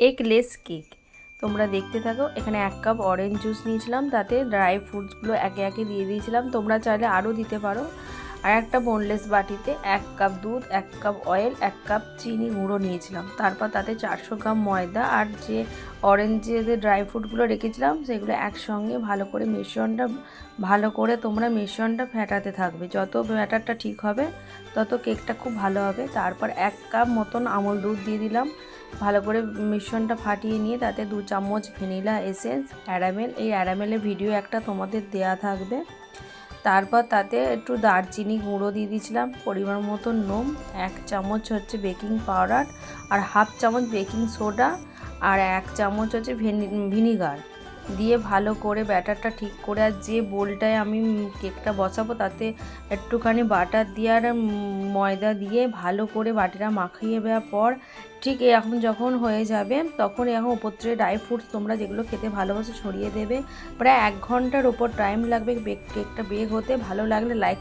Eggless cake. তোমরা দেখতে থাকো। এখানে 1 কাপ অরেঞ্জ জুস নিয়েছিলাম, তাতে ড্রাই ফ্রুটসগুলো একে একে দিয়ে দিয়েছিলাম, তোমরা চাইলে আরও দিতে পারো। আর একটা বোনলেস বাটিতে 1 কাপ দুধ, 1 কাপ অয়েল, 1 কাপ চিনি গুঁড়ো নিয়েছিলাম। তারপর তাতে 400 গ্রাম ময়দা আর যে অরেঞ্জে যে ড্রাই ফ্রুটগুলো রেখেছিলাম সেগুলো একসঙ্গে ভালো করে তোমরা মিশ্রণটা ফেটাতে থাকবে। যত ব্যাটারটা ঠিক হবে তত কেকটা খুব ভালো হবে। তারপর 1 কাপ মতন আমল দুধ দিয়ে দিলাম। ভালো করে মিশ্রণটা ফাটিয়ে নিয়ে তাতে 2 চামচ ভ্যানিলা এসেন্স, ক্যারামেল, এই ক্যারামেলের ভিডিও একটা তোমাদের দেয়া থাকবে। তারপর তাতে একটু দারচিনি গুঁড়ো দিয়ে দিয়েছিলাম, পরিমাণ মতো নুন, 1 চামচ হচ্ছে বেকিং পাউডার, আর 1/2 চামচ বেকিং সোডা, আর 1 চামচ হচ্ছে ভিনিগার দিয়ে ভালো করে ব্যাটারটা ঠিক করে, আর যে বোলটায় আমি কেকটা বসাবো তাতে একটুখানি বাটার দিয়ে আর ময়দা দিয়ে ভালো করে বাটিটা মাখিয়ে দেওয়ার পর ঠিক এরকম যখন হয়ে যাবে তখন এখন উপর থেকে ড্রাই ফ্রুটস তোমরা যেগুলো খেতে ভালোবাসো ছড়িয়ে দেবে। প্রায় 1 ঘন্টার ওপর টাইম লাগবে কেকটা বেক হতে। ভালো লাগলে লাইক